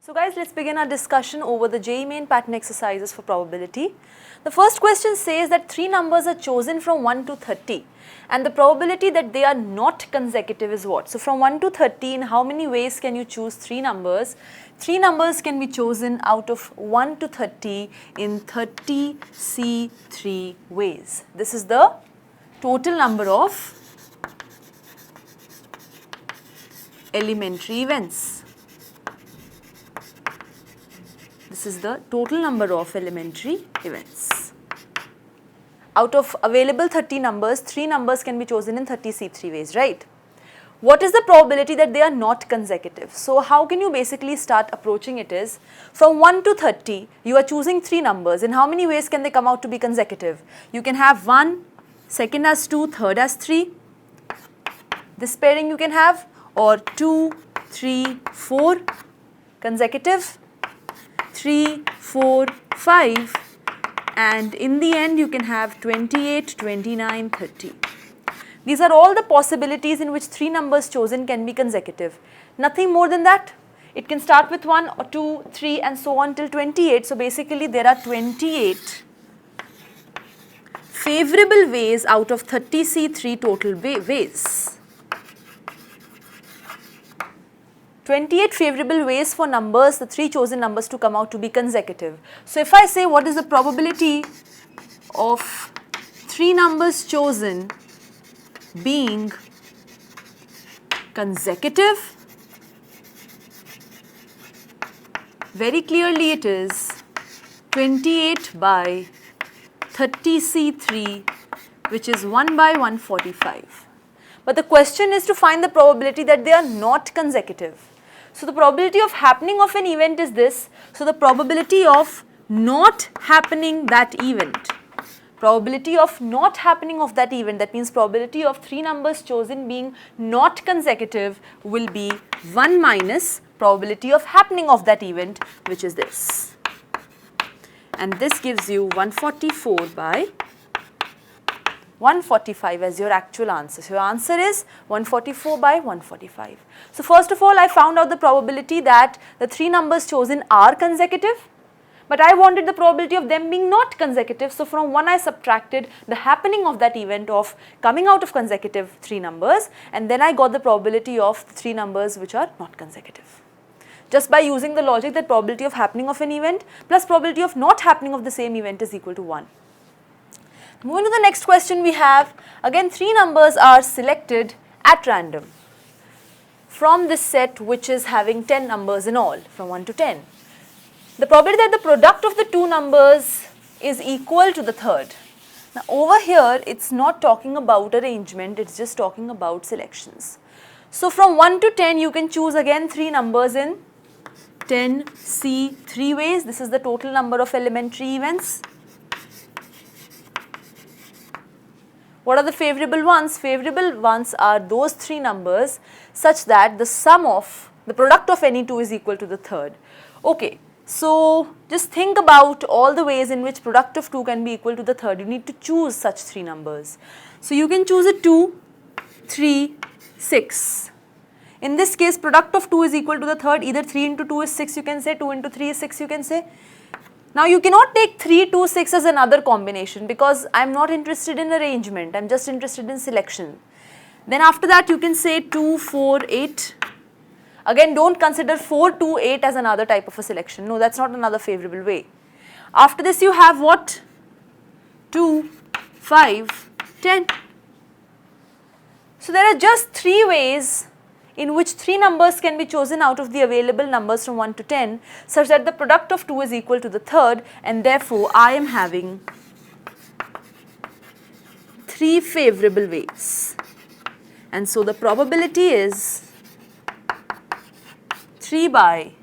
So guys, let's begin our discussion over the JEE main pattern exercises for probability. The first question says that three numbers are chosen from 1 to 30 and the probability that they are not consecutive is what? So from 1 to 30, in how many ways can you choose three numbers? Three numbers can be chosen out of 1 to 30 in 30C3 ways. This is the total number of elementary events. This is the total number of elementary events. Out of available 30 numbers, 3 numbers can be chosen in 30C3 ways, right? What is the probability that they are not consecutive? So how can you basically start approaching it is, from 1 to 30, you are choosing 3 numbers. In how many ways can they come out to be consecutive? You can have 1, second as 2, third as 3. This pairing you can have, or 2, 3, 4 consecutive. 3, 4, 5, and in the end you can have 28, 29, 30. These are all the possibilities in which 3 numbers chosen can be consecutive. Nothing more than that. It can start with 1 or 2, 3 and so on till 28. So basically there are 28 favorable ways out of 30C3 total ways. 28 favorable ways for numbers, the 3 chosen numbers to come out to be consecutive. So if I say what is the probability of 3 numbers chosen being consecutive, very clearly it is 28 by 30C3, which is 1 by 145. But the question is to find the probability that they are not consecutive. So the probability of happening of an event is this. So the probability of not happening that event, probability of not happening of that event, that means probability of 3 numbers chosen being not consecutive will be 1 minus probability of happening of that event, which is this. And this gives you 144 by 145 as your actual answer. So your answer is 144 by 145. So first of all, I found out the probability that the 3 numbers chosen are consecutive, but I wanted the probability of them being not consecutive. So from 1 I subtracted the happening of that event of coming out of consecutive 3 numbers, and then I got the probability of the 3 numbers which are not consecutive. Just by using the logic that probability of happening of an event plus probability of not happening of the same event is equal to 1. Moving to the next question, we have again 3 numbers are selected at random from this set which is having 10 numbers in all from 1 to 10. The probability that the product of the 2 numbers is equal to the third. Now over here it's not talking about arrangement, it's just talking about selections. So from 1 to 10 you can choose again 3 numbers in 10C3 ways. This is the total number of elementary events. What are the favorable ones? Favorable ones are those 3 numbers such that the sum of the product of any 2 is equal to the third. Okay, so just think about all the ways in which product of 2 can be equal to the third. You need to choose such 3 numbers. So you can choose a 2, 3, 6. In this case, product of 2 is equal to the third. Either 3 into 2 is 6, you can say, 2 into 3 is 6, you can say. Now you cannot take 3, 2, 6 as another combination because I am not interested in arrangement, I am just interested in selection. Then after that you can say 2, 4, 8. Again, don't consider 4, 2, 8 as another type of a selection. No, that's not another favorable way. After this you have what? 2, 5, 10. So there are just 3 ways in which 3 numbers can be chosen out of the available numbers from 1 to 10 such that the product of 2 is equal to the third, and therefore I am having 3 favorable ways. And so the probability is 3 by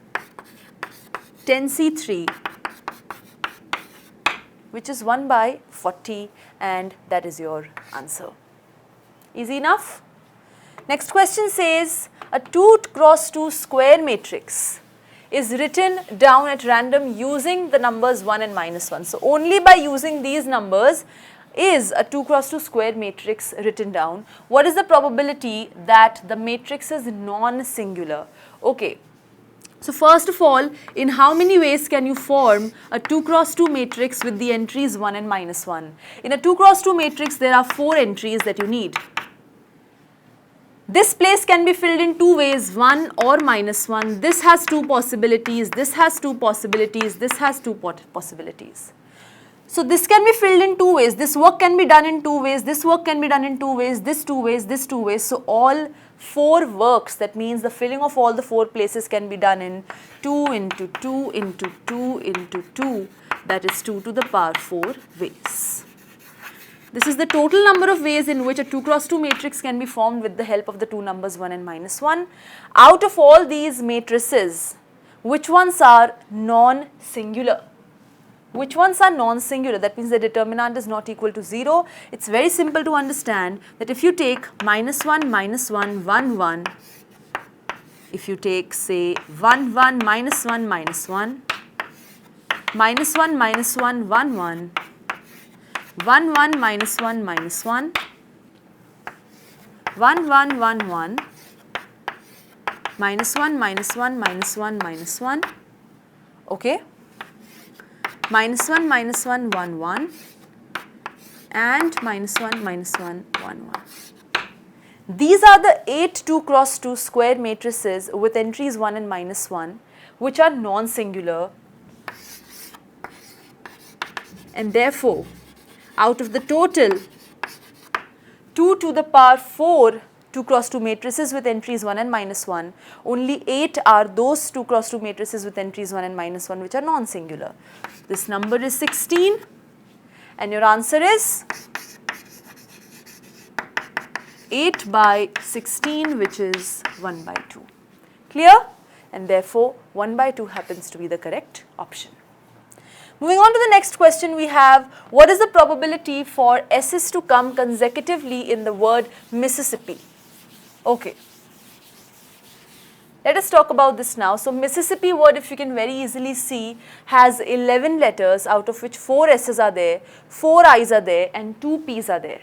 10C3, which is 1 by 40, and that is your answer. Easy enough? Next question says a 2 cross 2 square matrix is written down at random using the numbers 1 and minus 1. So only by using these numbers is a 2 cross 2 square matrix written down. What is the probability that the matrix is non-singular? Okay, So first of all, in how many ways can you form a 2 cross 2 matrix with the entries 1 and minus 1? In a 2 cross 2 matrix, there are 4 entries that you need. This place can be filled in 2 ways, 1 or minus 1. This has 2 possibilities, this has 2 possibilities, this has 2 possibilities. So this can be filled in 2 ways. This work can be done in 2 ways, this work can be done in 2 ways, this 2 ways, this 2 ways. So all 4 works, that means the filling of all the 4 places can be done in 2 into 2 into 2 into 2, that is 2 to the power 4 ways. This is the total number of ways in which a 2 cross 2 matrix can be formed with the help of the 2 numbers 1 and minus 1. Out of all these matrices, which ones are non-singular? Which ones are non-singular? That means the determinant is not equal to 0. It's very simple to understand that if you take minus 1, 1, 1, if you take say 1, 1, minus 1, minus 1, minus 1, minus 1, 1, 1, 1, 1, minus 1, minus 1, 1, 1, 1, 1, minus 1, minus 1, minus 1, minus 1, okay, minus 1, minus 1, 1, 1, and minus 1, minus 1, 1, 1. These are the 8 2 cross 2 square matrices with entries 1 and minus 1, which are non-singular, and therefore out of the total 2 to the power 4 2 cross 2 matrices with entries 1 and minus 1, only 8 are those 2 cross 2 matrices with entries 1 and minus 1 which are non-singular. This number is 16 and your answer is 8 by 16, which is 1 by 2. Clear? And therefore 1 by 2 happens to be the correct option. Moving on to the next question, we have what is the probability for S's to come consecutively in the word Mississippi? Okay. Let us talk about this now. So Mississippi word, if you can very easily see, has 11 letters, out of which 4 S's are there, 4 I's are there, and 2 P's are there.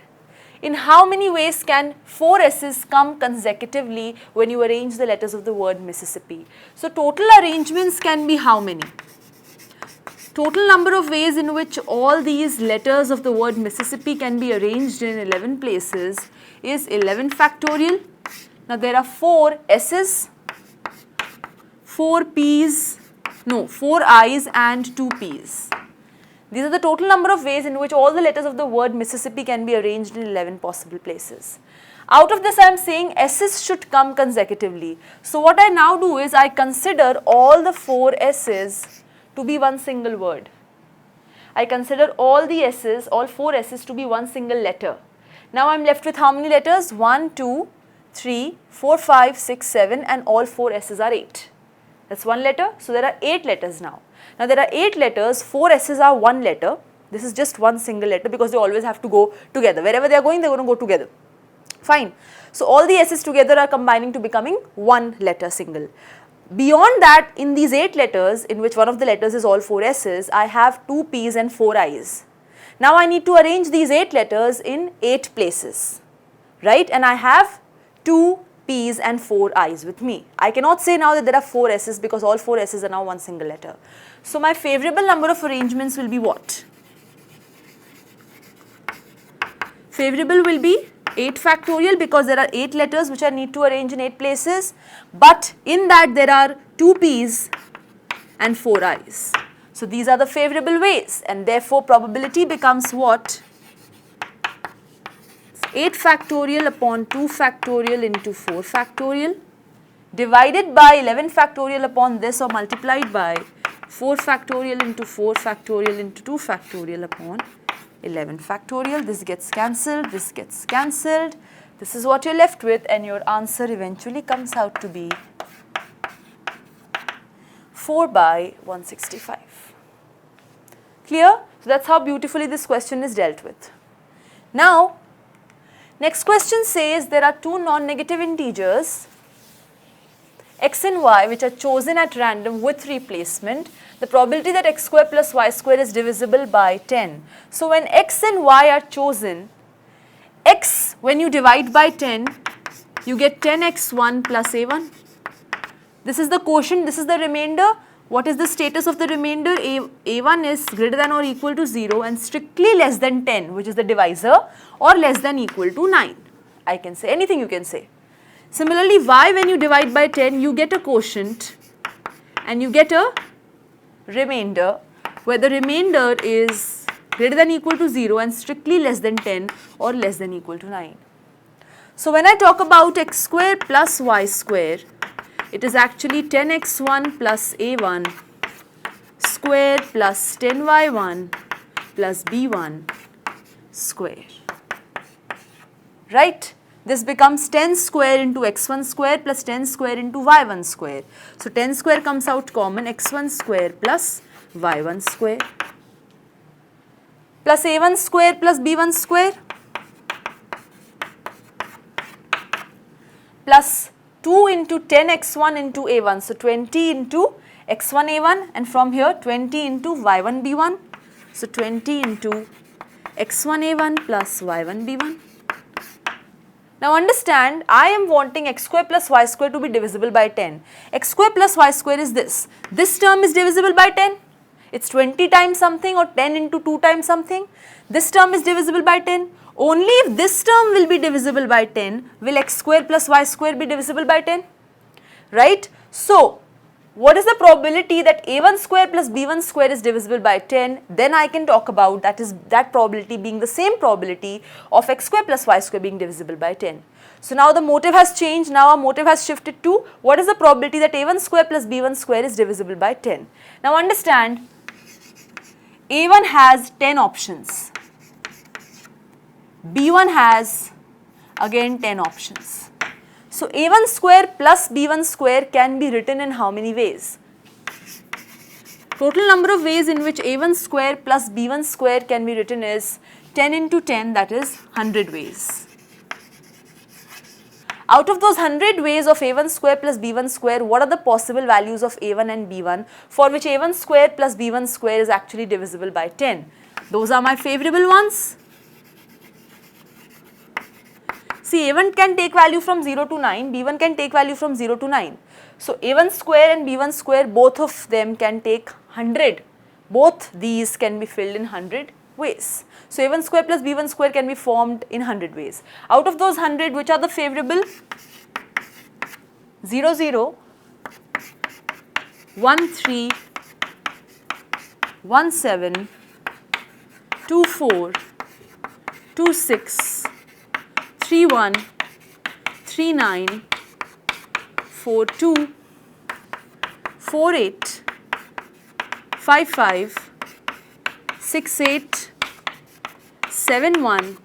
In how many ways can 4 S's come consecutively when you arrange the letters of the word Mississippi? So total arrangements can be how many? Total number of ways in which all these letters of the word Mississippi can be arranged in 11 places is 11 factorial. Now there are 4 S's, 4 P's, no 4 I's and 2 P's. These are the total number of ways in which all the letters of the word Mississippi can be arranged in 11 possible places. Out of this I am saying S's should come consecutively. So what I now do is I consider all the 4 S's to be one single word. I consider all the S's, all 4 S's to be one single letter. Now I am left with how many letters? 1, 2, 3, 4, 5, 6, 7 and all 4 S's are 8. That's one letter. So there are 8 letters now. Now there are 8 letters, 4 S's are one letter. This is just one single letter because they always have to go together. Wherever they are going, they are going to go together. Fine. So all the S's together are combining to becoming one letter single. Beyond that, in these 8 letters, in which one of the letters is all 4 S's, I have 2 P's and 4 I's. Now I need to arrange these 8 letters in 8 places, right? And I have 2 P's and 4 I's with me. I cannot say now that there are 4 S's because all 4 S's are now one single letter. So my favorable number of arrangements will be what? Favorable will be 8 factorial because there are 8 letters which I need to arrange in 8 places, but in that there are 2 P's and 4 I's. So these are the favorable ways and therefore probability becomes what? 8 factorial upon 2 factorial into 4 factorial divided by 11 factorial upon this or multiplied by 4 factorial into 4 factorial into 2 factorial upon 11 factorial. This gets cancelled, this gets cancelled. This is what you're left with and your answer eventually comes out to be 4 by 165. Clear? So that's how beautifully this question is dealt with. Now, next question says there are 2 non-negative integers x and y which are chosen at random with replacement. The probability that x square plus y square is divisible by 10. So when x and y are chosen, x when you divide by 10, you get 10x1 plus a1. This is the quotient, this is the remainder. What is the status of the remainder? A1 is greater than or equal to 0 and strictly less than 10, which is the divisor, or less than equal to 9. I can say anything you can say. Similarly, y, when you divide by 10, you get a quotient and you get a remainder, where the remainder is greater than or equal to 0 and strictly less than 10 or less than equal to 9. So when I talk about x square plus y square, it is actually 10x1 plus a1 square plus 10y1 plus b1 square. Right? This becomes 10 square into x1 square plus 10 square into y1 square. So 10 square comes out common, x1 square plus y1 square plus a1 square plus b1 square plus 2 into 10x1 into a1, so 20 into x1 a1, and from here 20 into y1 b1, so 20 into x1 a1 plus y1 b1. Now understand, I am wanting x square plus y square to be divisible by 10. X square plus y square is this. This term is divisible by 10. It's 20 times something or 10 into 2 times something. This term is divisible by 10. Only if this term will be divisible by 10 will x square plus y square be divisible by 10, right? So, what is the probability that a1 square plus b1 square is divisible by 10? Then I can talk about that probability being the same probability of x square plus y square being divisible by 10. So now the motive has changed, now our motive has shifted to what is the probability that a1 square plus b1 square is divisible by 10. Now understand, a1 has 10 options. B1 has again 10 options. So A1 square plus B1 square can be written in how many ways? Total number of ways in which A1 square plus B1 square can be written is 10 into 10, that is 100 ways. Out of those 100 ways of A1 square plus B1 square, what are the possible values of A1 and B1 for which A1 square plus B1 square is actually divisible by 10? Those are my favorable ones. See, A1 can take value from 0 to 9, B1 can take value from 0 to 9. So, A1 square and B1 square, both of them can take 100. Both these can be filled in 100 ways. So, A1 square plus B1 square can be formed in 100 ways. Out of those 100, which are the favorable? 0, 0, 1, 3, 1, 7, 2, 4, 2, 6, 3, 1, 3, 9, 4, 2, 4, 8, 5, 5, 6, 8, 7, 1,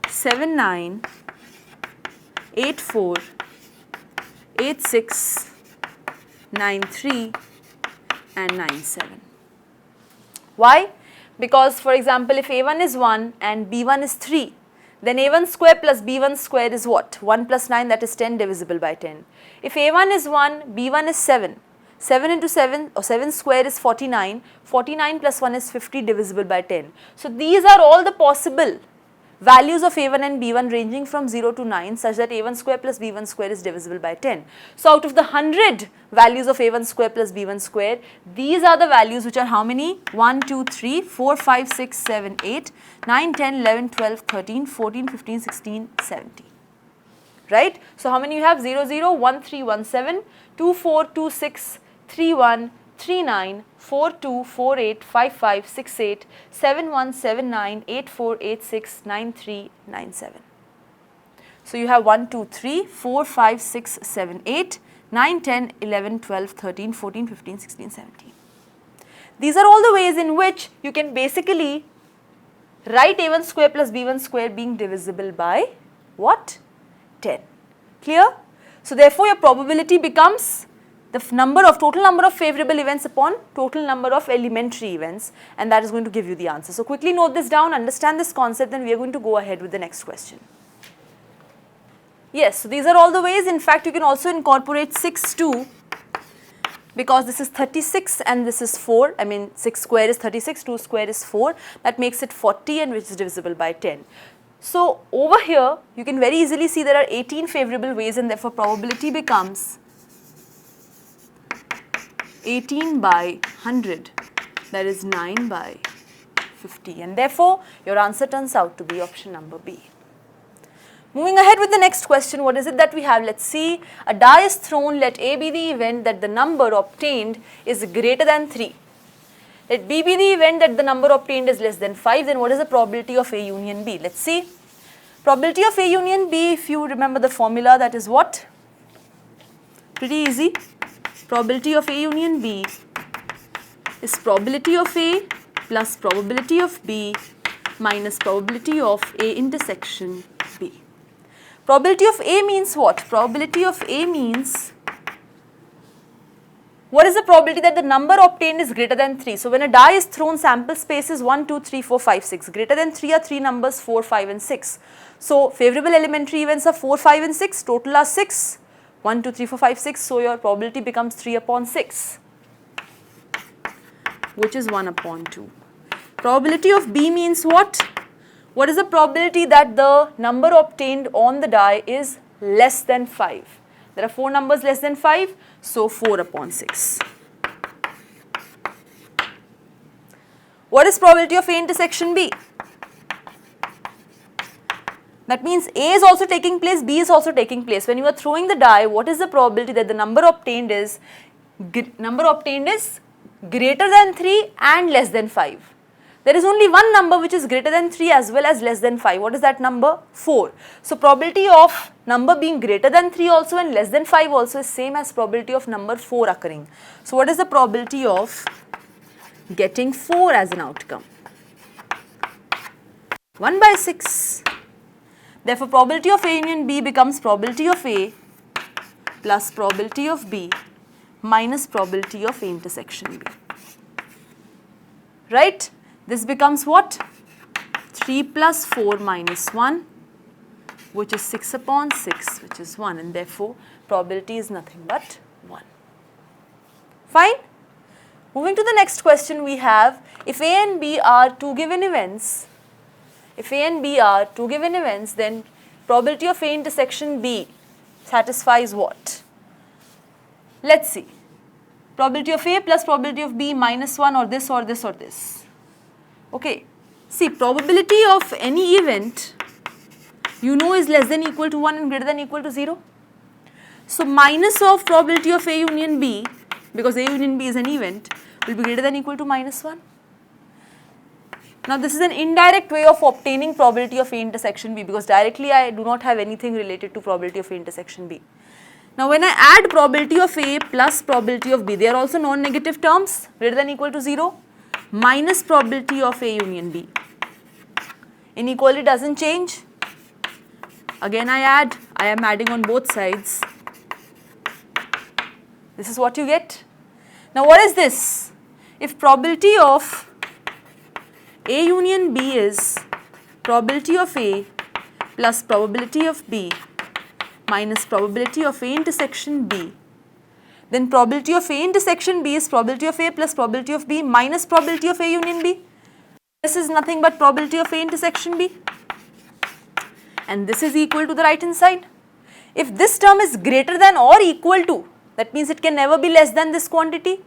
7, 9, 8, 4, 8, 6, 9, 3 and 9, 7. Why? Because for example, if A1 is 1 and B1 is 3, then A1 square plus B1 square is what? 1 plus 9, that is 10 divisible by 10. If A1 is 1, B1 is 7. 7 into 7 or 7 square is 49. 49 plus 1 is 50 divisible by 10. So these are all the possible values of A1 and B1 ranging from 0 to 9 such that A1 square plus B1 square is divisible by 10. So out of the 100 values of A1 square plus B1 square, these are the values which are how many? 1, 2, 3, 4, 5, 6, 7, 8, 9, 10, 11, 12, 13, 14, 15, 16, 17. Right? So how many you have? 0, 0, 1, 3, 1, 7, 2, 4, 2, 6, 3, 1, 3, 9, 4, 2, 4, 8, 5, 5, 6, 8, 7, 1, 7, 9, 8, 4, 8, 6, 9, 3, 9, 7. So you have 1, 2, 3, 4, 5, 6, 7, 8, 9, 10, 11, 12, 13, 14, 15, 16, 17. These are all the ways in which you can basically write A1 square plus B1 square being divisible by what? 10. Clear? So therefore your probability becomes the total number of favorable events upon total number of elementary events, and that is going to give you the answer. So quickly note this down, understand this concept, then we are going to go ahead with the next question. Yes, so these are all the ways. In fact, you can also incorporate 6 too, because this is 36 and this is 4. I mean 6 square is 36, 2 square is 4. That makes it 40, and which is divisible by 10. So over here, you can very easily see there are 18 favorable ways, and therefore probability becomes 18 by 100, that is 9 by 50, and therefore your answer turns out to be option number B. Moving ahead with the next question, what is it that we have? Let's see. A die is thrown, let A be the event that the number obtained is greater than 3. Let B be the event that the number obtained is less than 5, then what is the probability of A union B? Let's see. Probability of A union B, if you remember the formula, that is what? Pretty easy. Probability of A union B is probability of A plus probability of B minus probability of A intersection B. Probability of A means what? Probability of A means, what is the probability that the number obtained is greater than 3? So when a die is thrown, sample space is 1, 2, 3, 4, 5, 6. Greater than 3 are 3 numbers, 4, 5 and 6. So favorable elementary events are 4, 5 and 6. Total are 6. 1, 2, 3, 4, 5, 6. So your probability becomes 3 upon 6, which is 1 upon 2. Probability of B means what? What is the probability that the number obtained on the die is less than 5? There are 4 numbers less than 5, so 4 upon 6. What is probability of A intersection B? That means A is also taking place, B is also taking place. When you are throwing the die, what is the probability that the number obtained is greater than 3 and less than 5? There is only one number which is greater than 3 as well as less than 5. What is that number? 4. So probability of number being greater than 3 also and less than 5 also is same as probability of number 4 occurring. So what is the probability of getting 4 as an outcome? 1 by 6. Therefore probability of A union B becomes probability of A plus probability of B minus probability of A intersection B. Right? This becomes what? 3 plus 4 minus 1, which is 6 upon 6, which is 1, and therefore probability is nothing but 1. Fine? Moving to the next question, we have, if A and B are two given events, then probability of A intersection B satisfies what? Let's see. Probability of A plus probability of B minus 1 or this or this or this. Okay, see, probability of any event you know is less than equal to 1 and greater than equal to 0. So minus of probability of A union B, because A union B is an event, will be greater than equal to minus 1. Now this is an indirect way of obtaining probability of A intersection B, because directly I do not have anything related to probability of A intersection B. Now when I add probability of A plus probability of B, they are also non-negative terms, greater than equal to 0, minus probability of A union B. Inequality doesn't change. Again I am adding on both sides. This is what you get. Now what is this? If probability of A union B is probability of A plus probability of B minus probability of A intersection B, then probability of A intersection B is probability of A plus probability of B minus probability of A union B. This is nothing but probability of A intersection B, and this is equal to the right hand side. If this term is greater than or equal to, that means it can never be less than this quantity.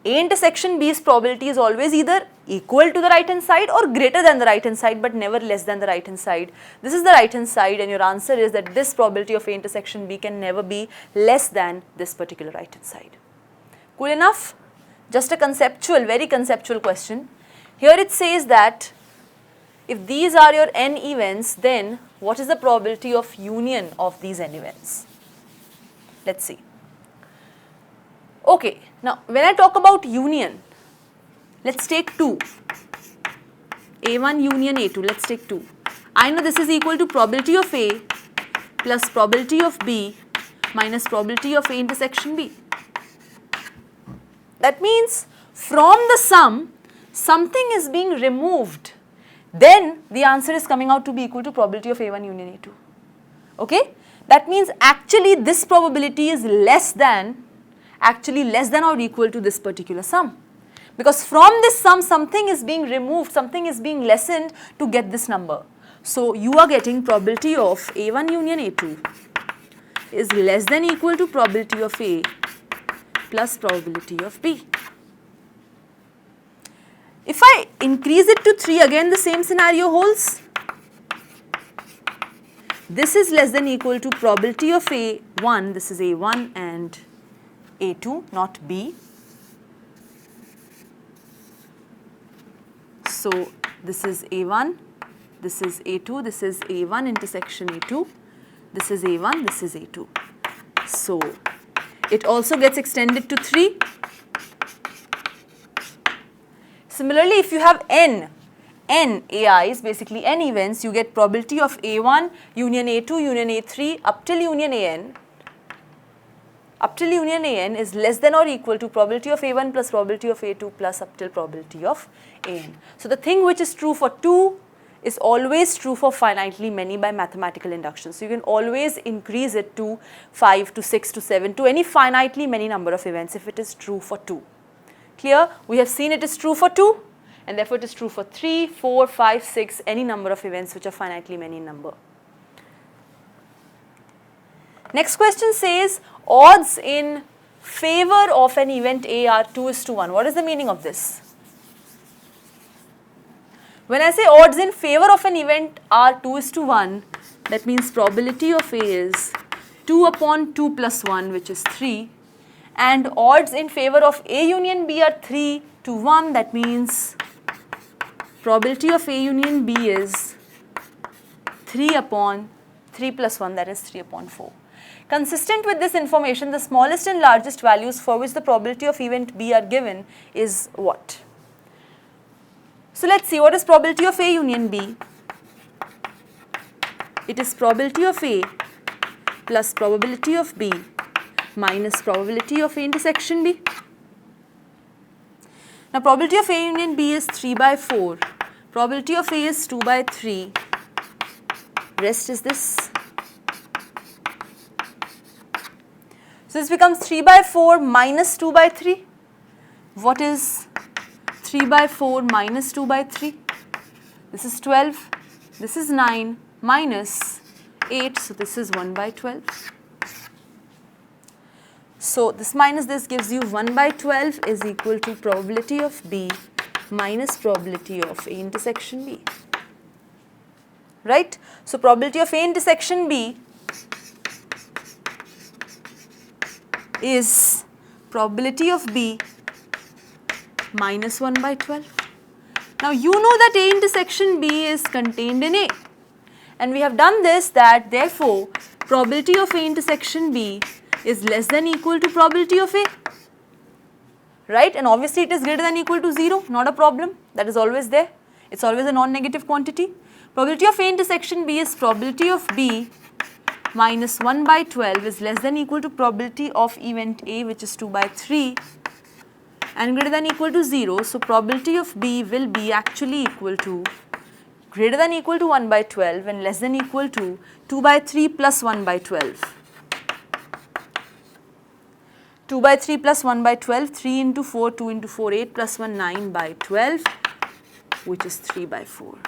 A intersection B's probability is always either equal to the right hand side or greater than the right hand side, but never less than the right hand side. This is the right hand side, and your answer is that this probability of A intersection B can never be less than this particular right hand side. Cool enough? Just a conceptual, very conceptual question. Here it says that if these are your n events, then what is the probability of union of these n events? Let's see. Okay, now when I talk about union, let's take 2. A1 union A2, let's take 2. I know this is equal to probability of A plus probability of B minus probability of A intersection B. That means from the sum, something is being removed. Then the answer is coming out to be equal to probability of A1 union A2. Okay? That means actually this probability is less than or equal to this particular sum. Because from this sum, something is being removed, something is being lessened to get this number. So you are getting probability of A1 union A2 is less than equal to probability of A plus probability of B. If I increase it to 3, again the same scenario holds. This is less than equal to probability of A1, this is A1 and A2, not B. So this is A1, this is A2, this is A1 intersection A2, this is A1, this is A2. So it also gets extended to 3. Similarly, if you have n AIs, basically n events, you get probability of A1 union A2 union A3 up till union AN. Up till union AN is less than or equal to probability of A1 plus probability of A2 plus up till probability of AN. So the thing which is true for 2 is always true for finitely many by mathematical induction. So you can always increase it to 5 to 6 to 7 to any finitely many number of events if it is true for 2. Clear? We have seen it is true for 2 and therefore it is true for 3, 4, 5, 6, any number of events which are finitely many in number. Next question says odds in favor of an event A are 2:1. What is the meaning of this? When I say odds in favor of an event are 2:1, that means probability of A is 2 upon 2 plus 1, which is 3, and odds in favor of A union B are 3:1, that means probability of A union B is 3 upon 3 plus 1, that is 3 upon 4. Consistent with this information, the smallest and largest values for which the probability of event B are given is what? So let's see, what is probability of A union B? It is probability of A plus probability of B minus probability of A intersection B. Now probability of A union B is 3/4, probability of A is 2/3, rest is this. So this becomes 3/4 minus 2/3. What is 3/4 minus 2/3? This is 12, this is 9 minus 8, so this is 1/12. So this minus this gives you 1/12 is equal to probability of B minus probability of A intersection B. Right? So probability of A intersection B is probability of B minus 1/12. Now you know that A intersection B is contained in A, and we have done this, that therefore probability of A intersection B is less than equal to probability of A, right? And obviously it is greater than equal to 0, not a problem, that is always there, it's always a non-negative quantity. Probability of A intersection B is probability of B minus 1/12 is less than equal to probability of event A, which is 2/3, and greater than equal to 0. So probability of B will be actually equal to greater than equal to 1/12 and less than equal to 2/3 plus 1/12. 2/3 plus 1/12, 3 into 4, 2 into 4, 8 plus 1, 9/12, which is 3/4.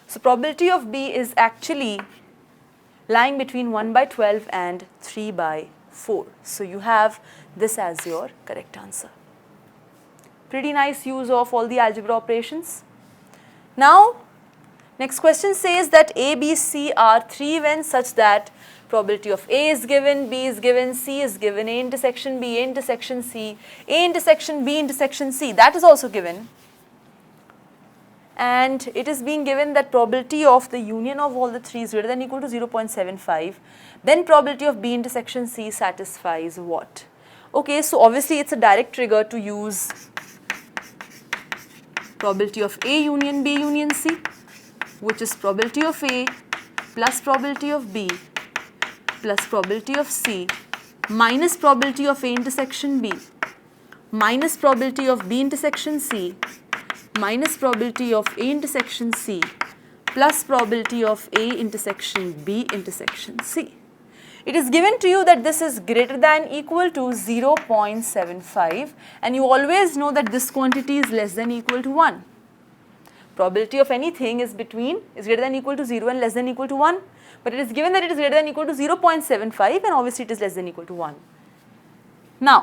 So probability of B is actually lying between 1/12 and 3/4. So you have this as your correct answer. Pretty nice use of all the algebra operations. Now, next question says that A, B, C are 3 events such that probability of A is given, B is given, C is given, A intersection B, A intersection C, A intersection B intersection C, that is also given. And it is being given that probability of the union of all the 3 is greater than or equal to 0.75, then probability of B intersection C satisfies what? Okay, so obviously it's a direct trigger to use probability of A union B union C, which is probability of A plus probability of B plus probability of C minus probability of A intersection B minus probability of B intersection C minus probability of A intersection C plus probability of A intersection B intersection C. It is given to you that this is greater than or equal to 0.75, and you always know that this quantity is less than or equal to 1. Probability of anything is greater than equal to 0 and less than equal to 1. But it is given that it is greater than equal to 0.75 and obviously it is less than equal to 1. Now,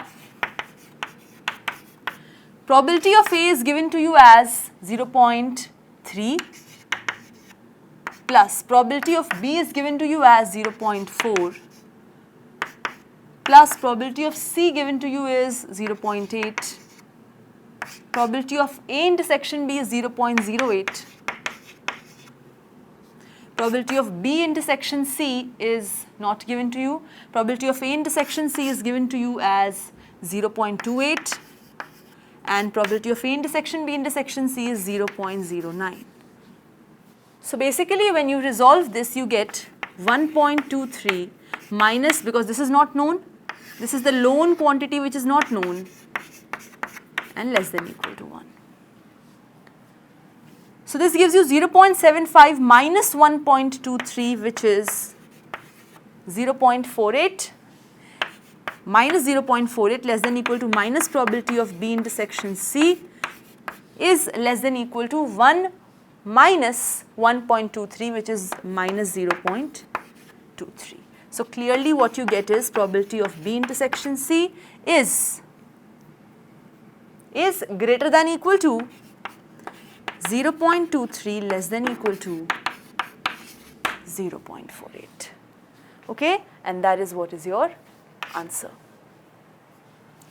probability of A is given to you as 0.3 plus probability of B is given to you as 0.4 plus probability of C given to you is 0.8, probability of A intersection B is 0.08, probability of B intersection C is not given to you, probability of A intersection C is given to you as 0.28 and probability of A intersection B intersection C is 0.09. So basically when you resolve this you get 1.23 minus, because this is not known, this is the lone quantity which is not known, and less than equal to 1. So this gives you 0.75 minus 1.23 which is 0.48 minus 0.48 less than equal to minus probability of B intersection C is less than equal to 1 minus 1.23 which is minus 0.23. So clearly what you get is probability of B intersection C is greater than equal to 0.23 less than equal to 0.48. Okay, and that is what is your answer.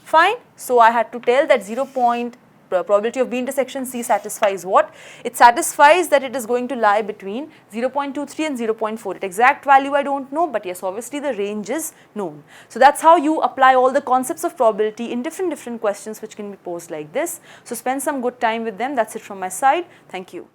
Fine. So I had to tell that probability of B intersection C satisfies what? It satisfies that it is going to lie between 0.23 and 0.48. Exact value I don't know, but yes, obviously the range is known. So that's how you apply all the concepts of probability in different questions which can be posed like this. So spend some good time with them. That's it from my side. Thank you.